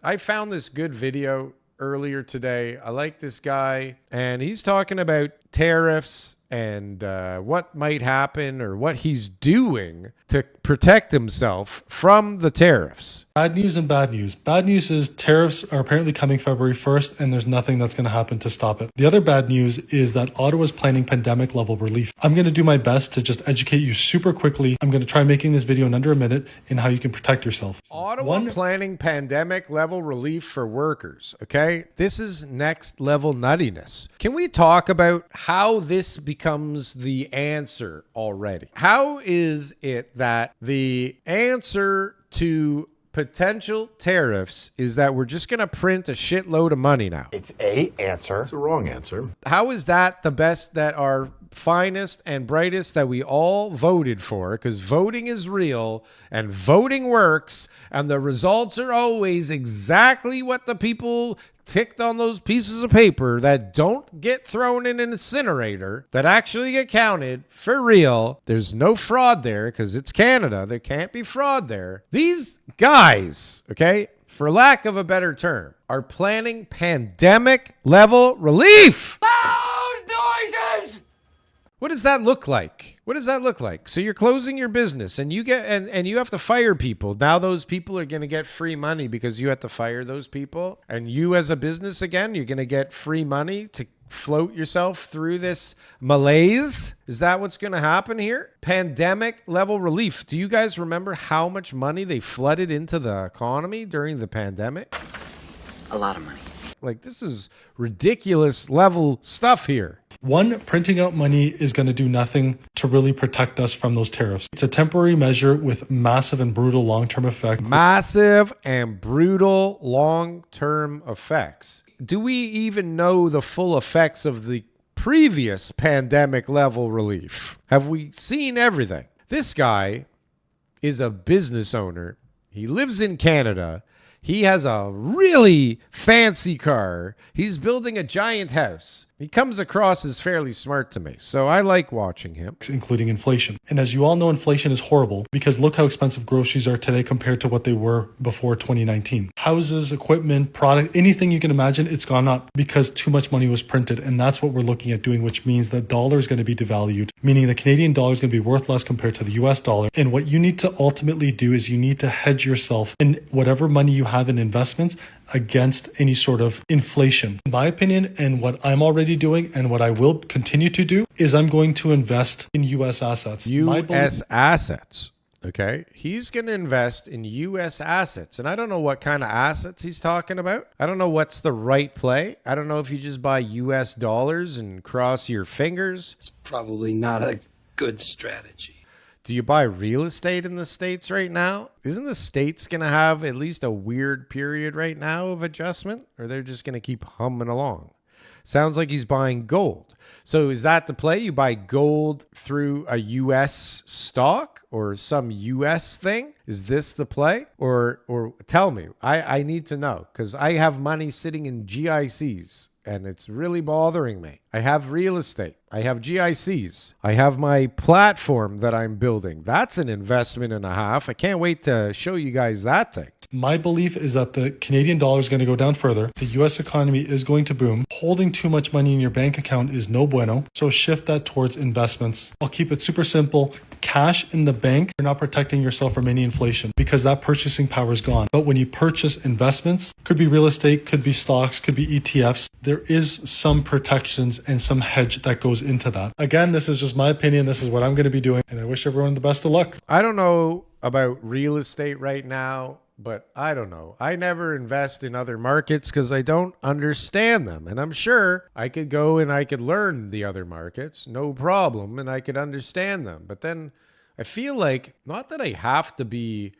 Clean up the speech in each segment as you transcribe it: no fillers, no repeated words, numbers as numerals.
I found this good video earlier today. I like this guy, and he's talking about tariffs and what might happen or what he's doing to protect himself from the tariffs. Bad news and bad news. Bad news is tariffs are apparently coming February 1st, and there's nothing that's going to happen to stop it. The other bad news is that Ottawa is planning pandemic level relief. I'm going to do my best to just educate you super quickly. I'm going to try making this video in under a minute in how you can protect yourself. Ottawa planning pandemic level relief for workers. Okay, this is next level nuttiness. Can we talk about how this becomes the answer already? How is it that the answer to potential tariffs is that we're just going to print a shitload of money now? It's a answer. It's a wrong answer. How is that the best, that our finest and brightest that we all voted for? Because voting is real and voting works, and the results are always exactly what the people ticked on those pieces of paper that don't get thrown in an incinerator, that actually get counted for real. There's no fraud there because it's Canada. There can't be fraud there. These guys, okay, for lack of a better term, are planning pandemic level relief. Loud noises! What does that look like? What does that look like? So you're closing your business and you get and you have to fire people. Now those people are going to get free money because you have to fire those people. And you as a business, again, you're going to get free money to float yourself through this malaise. Is that what's going to happen here? Pandemic level relief. Do you guys remember how much money they flooded into the economy during the pandemic? A lot of money. Like, this is ridiculous level stuff here. One, printing out money is going to do nothing to really protect us from those tariffs. It's a temporary measure with massive and brutal long-term effects. Massive and brutal long-term effects. Do we even know the full effects of the previous pandemic level relief? Have we seen everything? This guy is a business owner. He lives in Canada. He has a really fancy car. He's building a giant house. He comes across as fairly smart to me, so I like watching him. Including inflation. And as you all know, inflation is horrible because look how expensive groceries are today compared to what they were before 2019. Houses, equipment, product, anything you can imagine, it's gone up because too much money was printed. And that's what we're looking at doing, which means the dollar is going to be devalued, meaning the Canadian dollar is going to be worth less compared to the US dollar. And what you need to ultimately do is you need to hedge yourself in whatever money you have in investments against any sort of inflation. In my opinion, and what I'm already doing and what I will continue to do, is I'm going to invest in US assets. US assets. Okay. He's going to invest in US assets. And I don't know what kind of assets he's talking about. I don't know what's the right play. I don't know if you just buy US dollars and cross your fingers. It's probably not a good strategy. Do you buy real estate in the States right now? Isn't the States going to have at least a weird period right now of adjustment? Or they're just going to keep humming along? Sounds like he's buying gold. So is that the play? You buy gold through a U.S. stock or some U.S. thing? Is this the play? Or tell me. I need to know because I have money sitting in GICs. And it's really bothering me. I have real estate. I have GICs. I have my platform that I'm building. That's an investment and a half. I can't wait to show you guys that thing. My belief is that the Canadian dollar is going to go down further. The US economy is going to boom. Holding too much money in your bank account is no bueno. So shift that towards investments. I'll keep it super simple. Cash in the bank, you're not protecting yourself from any inflation because that purchasing power is gone. But when you purchase investments, could be real estate, could be stocks, could be ETFs, there is some protections and some hedge that goes into that. Again, this is just my opinion. This is what I'm going to be doing. And I wish everyone the best of luck. I don't know about real estate right now, but I don't know. I never invest in other markets because I don't understand them. And I'm sure I could go and I could learn the other markets, no problem, and I could understand them. But then I feel like, not that I have to be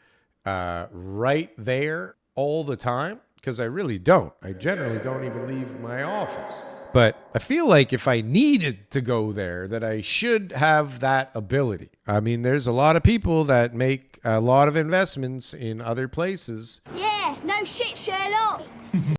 right there all the time, because I really don't. I generally don't even leave my office. But I feel like if I needed to go there, that I should have that ability. I mean, there's a lot of people that make a lot of investments in other places. Yeah, no shit, Sherlock.